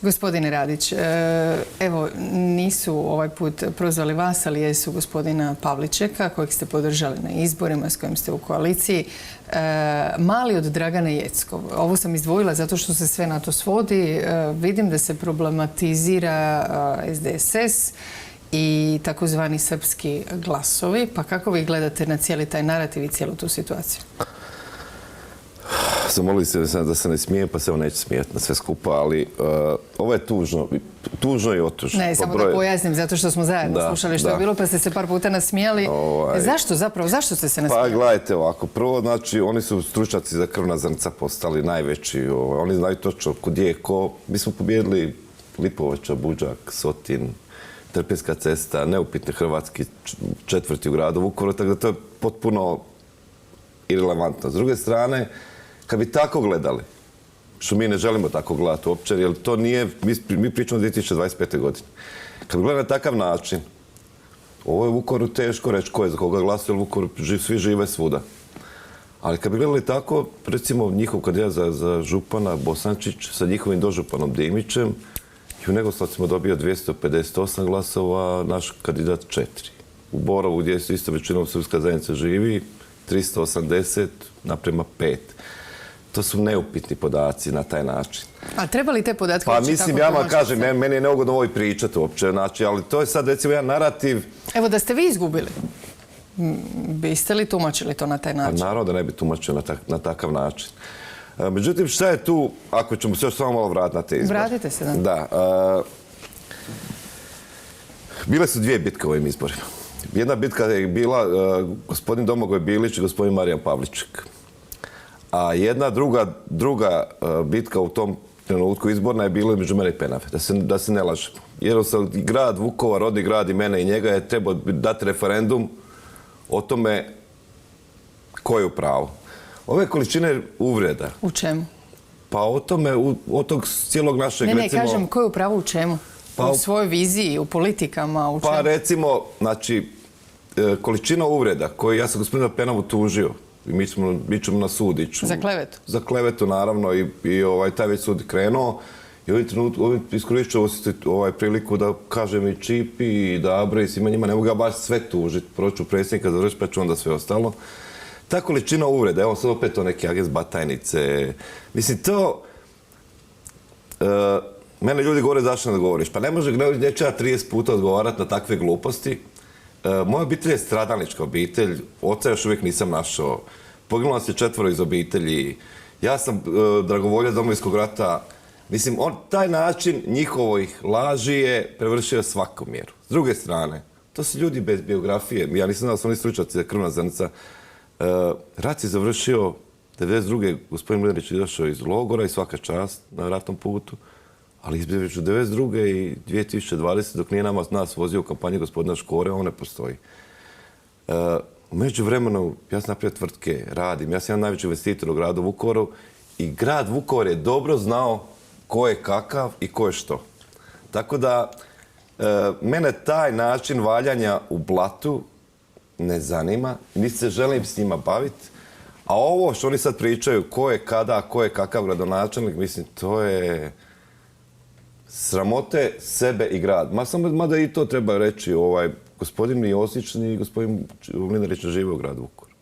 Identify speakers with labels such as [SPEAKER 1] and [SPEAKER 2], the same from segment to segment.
[SPEAKER 1] Gospodine Radić, evo nisu ovaj put prozvali vas, ali jesu gospodina Pavličeka kojeg ste podržali na izborima s kojim ste u koaliciji. Mali od Dragane Jeckov. Ovo sam izdvojila zato što se sve na to svodi. Vidim da se problematizira SDSS i takozvani srpski glasovi. Pa kako vi gledate na cijeli taj narativ i cijelu tu situaciju?
[SPEAKER 2] Zamolili se da se ne smije, pa se on neće smijeti na sve skupa, ali ovo je tužno. Tužno i otužno.
[SPEAKER 1] Ne, samo da pojasnim, zato što smo zajedno slušali što je bilo, pa ste se par puta nasmijali. Zašto zapravo? Zašto ste se nasmijali?
[SPEAKER 2] Pa gledajte ovako. Prvo, znači, oni su stručnjaci za krvna zrnca postali najveći. Oni znaju točno gdje je ko. Mi smo pobijedili Lipovača, Budžak, Sotin, Trpinjska cesta, neupitni hrvatski četvrti u gradu Vukovaru, tako da to je potpuno irelevantno. S druge strane, kad bi tako gledali, što mi ne želimo tako gledati uopće, jer to nije, mi pričamo 2025. godine. Kad bi gledali na takav način, ovo je Vukovaru teško reći ko je za koga glasuje, jer Vukovaru svi žive svuda. Ali kad bi gledali tako, recimo njihov kandidat za župana Bosančić sa njihovim dožupanom Dimićem, i u Negoslavcima dobio 258 glasova, naš kandidat 4. U Borovu, gdje su isto većinom srpska zajednica živi, 380 naprema 5. To su neupitni podaci na taj način.
[SPEAKER 1] A treba li te podatke
[SPEAKER 2] pa mislim, ja vam kažem, meni je neugodno ovo i pričati uopće, znači, ali to je sad recimo jedan narativ.
[SPEAKER 1] Evo, da ste vi izgubili, biste li tumačili to na taj način?
[SPEAKER 2] Pa naravno da ne bi tumačio na takav način. Međutim, šta je tu, ako ćemo se još samo malo vratiti na te izbore?
[SPEAKER 1] Vratite se, da.
[SPEAKER 2] Da. Bile su dvije bitke u ovim izborima. Jedna bitka je bila gospodin Domagoj Bilić i gospodin Marijan Pavliček. A jedna druga bitka u tom trenutku izborna je bila između mene i Penave, da se ne lažemo. Jer grad Vukovar, rodni grad i mene i njega je trebao dati referendum o tome ko je u pravu. Ove količine uvreda.
[SPEAKER 1] U čemu?
[SPEAKER 2] Pa o tome, od tog cijelog našeg, recimo...
[SPEAKER 1] Ne, kažem, ko je u pravu u čemu? U svojoj viziji, u politikama, u čemu?
[SPEAKER 2] Pa recimo, znači, količina uvreda koju ja sam gospodina Penavu tužio, i mi ćemo na sud ići.
[SPEAKER 1] Za klevetu?
[SPEAKER 2] Za klevetu, naravno, i taj već sud krenuo. I ovim iskoristit ću priliku da kažem i Čipi, i Dabro, i svima njima, ne mogu ja baš sve tužiti. Proću predsjednika završiti, pa ću onda sve ostalo. Ta količina uvreda, evo sad opet to neke agent batajnice. Mislim, to... Mene ljudi govore zašto ne govoriš. Pa ne može neću ja 30 puta odgovarati na takve gluposti. Moja obitelj je stradalnička obitelj. Oca još uvijek nisam našao. Poginulo nas je 4 iz obitelji. Ja sam dragovoljac Domovinskog rata. Mislim, taj način njihovih laži je prevršio svaku mjeru. S druge strane, to su ljudi bez biografije. Ja nisam znao da su oni stručnjaci za krvna zrnca. Rat je završio 1992. Gospodin Mlinarić je došao iz logora i svaka čast na ratnom putu. Ali između 1992. i 2020. dok nije nas vozio u kampanji gospodina Škore, on ne postoji. U međuvremenu, ja sam napravio tvrtke, radim. Ja sam jedan najveći investitor u gradu Vukovaru i grad Vukovar je dobro znao ko je kakav i ko je što. Tako da, mene taj način valjanja u blatu ne zanima, niti se želim s njima baviti. A ovo što oni sad pričaju, ko je kada, ko je kakav gradonačelnik, mislim, to je sramote sebe i grad. Mada i to treba reći, gospodin Josić ni gospodin Mlinarić ne žive u gradu Vukovaru.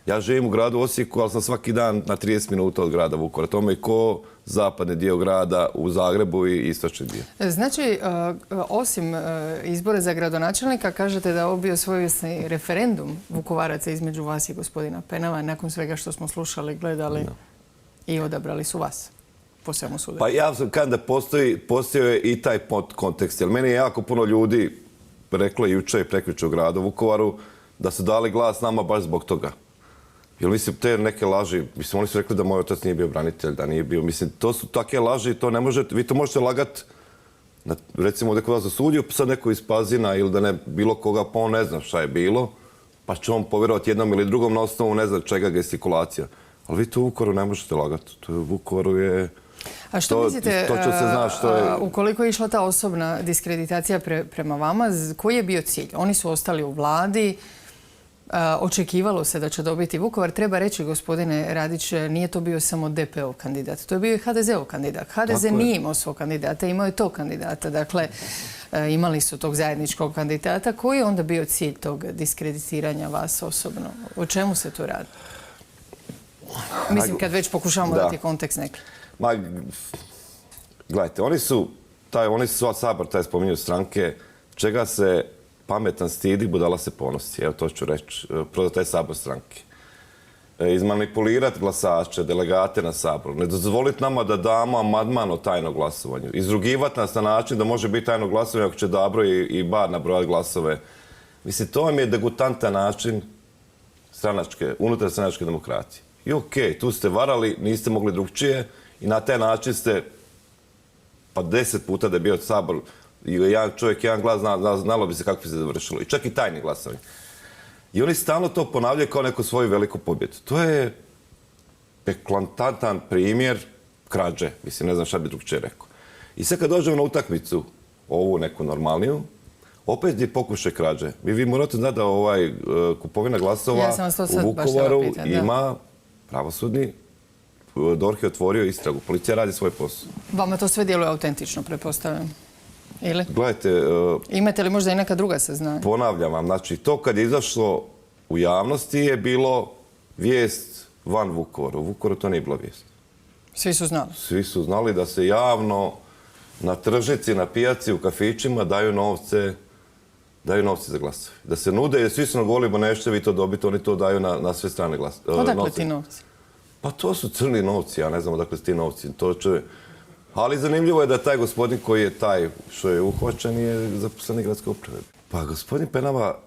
[SPEAKER 2] Ja živim u gradu Osijeku, ali sam svaki dan na 30 minuta od grada Vukovara. Tome i ko zapadni dio grada u Zagrebu i istočni dio.
[SPEAKER 1] Znači, osim izbora za gradonačelnika, kažete da je ovo bio svojevrsni referendum Vukovaraca između vas i gospodina Penava, nakon svega što smo slušali, gledali i odabrali su vas po svemu sudu.
[SPEAKER 2] Pa ja sam kada postojao je i taj kontekst. Jer meni je jako puno ljudi reklo juče i prekjuče u gradu Vukovaru da su dali glas nama baš zbog toga. Jer mislim, te neke laži, mislim, oni su rekli da moj otac nije bio branitelj, da nije bio, mislim, to su takve laži, to ne možete, vi to možete lagati, recimo ovdje kod vas zasudio, sad neko iz Pazina ili da ne bilo koga, pa on ne zna šta je bilo, pa će on povjerovati jednom ili drugom na osnovu ne zna čega gestikulacija. Ali vi to u Vukovaru ne možete lagati, to u Vukovaru je...
[SPEAKER 1] A što mislite, ukoliko je išla ta osobna diskreditacija prema vama, koji je bio cilj? Oni su ostali u vladi, Očekivalo se da će dobiti Vukovar. Treba reći, gospodine Radić, nije to bio samo DP-ov kandidat. To je bio i HDZ-ov kandidat. HDZ nije imao svog kandidata, imao je tog kandidata. Dakle, imali su tog zajedničkog kandidata. Koji je onda bio cilj tog diskreditiranja vas osobno? O čemu se tu radi? Mislim, kad već pokušavamo dati kontekst neki.
[SPEAKER 2] Gledajte, oni su Sabor, taj spominju stranke, čega se pametan stidi, budala se ponosi. Evo to ću reći. Prvo taj Sabor stranke. Izmanipulirati glasače, delegate na Saboru. Ne dozvoliti nama da damo amandman o tajnom glasovanju. Izrugivati nas na način da može biti tajno glasovanje ako će Dabro i Bar nabrojati glasove. Mislim, to vam je degutantan način unutar stranačke demokracije. I okej, tu ste varali, niste mogli drugčije i na taj način ste, pa 10 puta da je bio Sabor i jedan čovjek, jedan glas, znalo bi se kako bi se završilo. I čak i tajni glasovanje. I oni stalno to ponavljaju kao neku svoju veliku pobjedu. To je eklatantan primjer krađe. Mislim, ne znam šta bi drugčije rekao. I sad kad dođemo na utakmicu, ovu neku normalniju, opet je pokušaj krađe. Vi morate znati da kupovina glasova u Vukovaru ima pravosudni. DORH je otvorio istragu. Policija radi svoj posao.
[SPEAKER 1] Vama to sve djeluje autentično, pretpostavljam. Ili?
[SPEAKER 2] Gledajte...
[SPEAKER 1] Imate li možda i neka druga saznanja?
[SPEAKER 2] Ponavljam vam, znači to kad je izašlo u javnosti je bilo vijest van Vukovara. U Vukovaru to nije bila vijest.
[SPEAKER 1] Svi su znali?
[SPEAKER 2] Svi su znali da se javno na tržnici, na pijaci, u kafićima daju novce za glasove. Da se nude, jer svi su nagovorili, nećete vi to dobiti, oni to daju na sve strane glasove.
[SPEAKER 1] Odakle ti novci?
[SPEAKER 2] Pa to su crni novci, ja ne znam odakle su ti novci. Ali zanimljivo je da taj gospodin koji je taj što je uhvaćen je zaposlenik gradske uprave. Pa gospodin Penava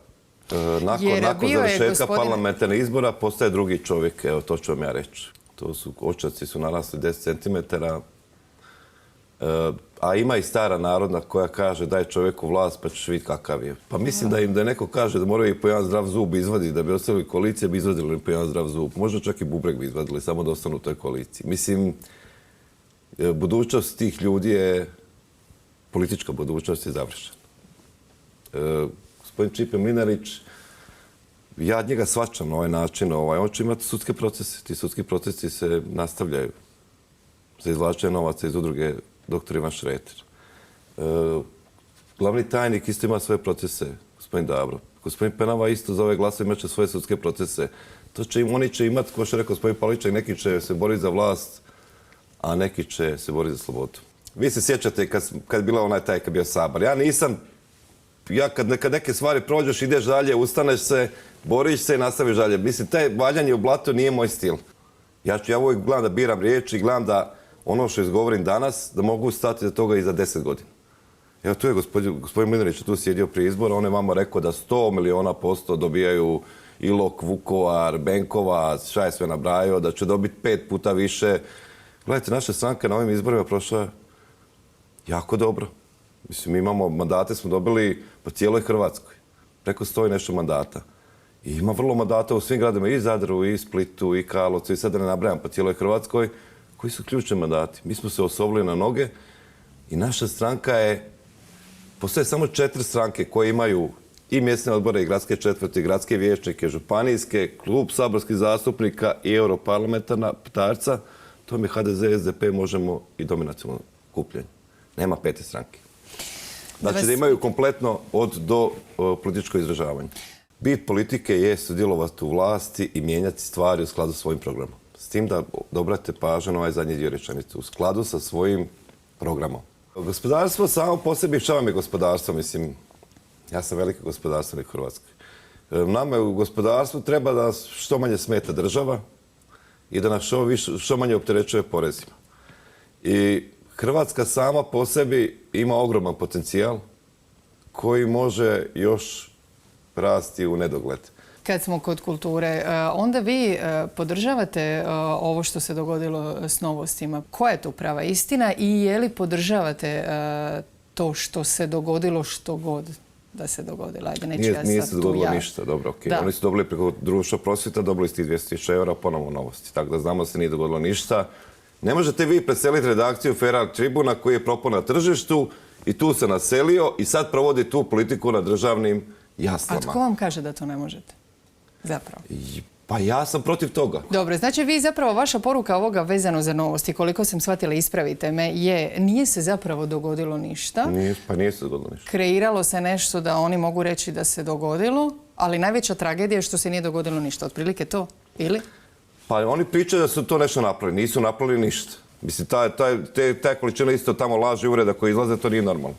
[SPEAKER 2] nakon završetka parlamentarnih izbora postaje drugi čovjek, evo to ću vam ja reći. Očaci su narasli 10 cm, a ima i stara narodna koja kaže daj čovjeku vlast pa ćeš vidjeti kakav je. Pa mislim da neko kaže da moraju i po jedan zdrav zub izvaditi, da bi ostali koalicije bi izvadili po jedan zdrav zub. Možda čak i bubreg bi izvadili, samo da ostanu u toj koaliciji. Mislim, budućnost tih ljudi je, politička budućnost je završena. Gospodin Čipe Mlinarić, ja njega shvaćam na ovaj način, on će imati sudske procese. Ti sudski procesi se nastavljaju za izvlačenje novaca iz udruge dr. Ivan Šreter. Glavni tajnik isto ima svoje procese, gospodin Dabro. Gospodin Penava isto za ove glasove imat će svoje sudske procese. Oni će imati, kao što je rekao gospodin Pavliček, neki će se boriti za vlast, a neki će se boriti za slobodu. Vi se sjećate kad je bila onaj taj kad je bio Sabor. Kad neke stvari prođeš, ideš dalje, ustaneš se, boriš se i nastaviš dalje. Mislim, taj valjanje u blatu nije moj stil. Ja uvijek gledam da biram riječi i gledam da ono što izgovorim danas, da mogu stati za toga i za 10 godina. Evo tu je gospodin Mlinarić tu sjedio prije izbora, on je vama rekao da 100 miliona % dobijaju Ilok, Vukovar, Benkovac, šta je sve nabrajao, da će dobiti 5 puta više. Gledajte, naša stranka na ovim izborima prošla jako dobro. Mislim, mi imamo mandate, smo dobili po cijeloj Hrvatskoj. Preko 100 i nešto mandata. I ima vrlo mandata u svim gradima, i Zadru, i Splitu, i Karlovcu, i sad da ne nabrajam po cijeloj Hrvatskoj, koji su ključni mandati. Mi smo se osobili na noge i naša stranka postoje samo 4 stranke koje imaju i mjesne odbore, i gradske četvrti, i gradske vijećnike, županijske, klub saborskih zastupnika i europarlamentarna petarca. To mi HDZ, SDP, Možemo i Dominacionalno okupljanje. Nema 5. stranke. Znači da imaju kompletno od do političko izražavanje. Bit politike je sudjelovati u vlasti i mijenjati stvari u skladu sa svojim programom. S tim da obratite pažnju na ovaj zadnji dio rečenice. U skladu sa svojim programom. Gospodarstvo samo po sebi, šta vam je gospodarstvo? Mislim, ja sam veliki gospodarstvenik u Hrvatskoj. Nama u gospodarstvu treba da što manje smeta država i da nas što manje opterećuje porezima. I Hrvatska sama po sebi ima ogroman potencijal koji može još rasti u nedogled.
[SPEAKER 1] Kad smo kod kulture, onda vi podržavate ovo što se dogodilo s Novostima. Koja je to prava istina i je li podržavate to što se dogodilo što god da se dogodilo?
[SPEAKER 2] Nije se dogodilo ništa, dobro, okej. Oni su dobili preko društva prosvjeta, dobili ste 200.000 € ponovno Novosti. Tako da znamo da se nije dogodilo ništa. Ne možete vi preseliti redakciju Feral Tribuna koji je propao na tržištu i tu se naselio i sad provodi tu politiku na državnim jaslama.
[SPEAKER 1] A tko vam kaže da to ne možete? zapravo?
[SPEAKER 2] Pa ja sam protiv toga.
[SPEAKER 1] Dobro, znači vi zapravo, vaša poruka ovoga vezano za novosti, koliko sam shvatila, ispravite me, nije se zapravo dogodilo ništa.
[SPEAKER 2] Nije se dogodilo ništa.
[SPEAKER 1] Kreiralo se nešto da oni mogu reći da se dogodilo, ali najveća tragedija je što se nije dogodilo ništa. Otprilike to, ili?
[SPEAKER 2] Pa oni pričaju da su to nešto napravili. Nisu napravili ništa. Mislim, ta količina isto tamo laži, uvreda koje izlaze, to nije normalno.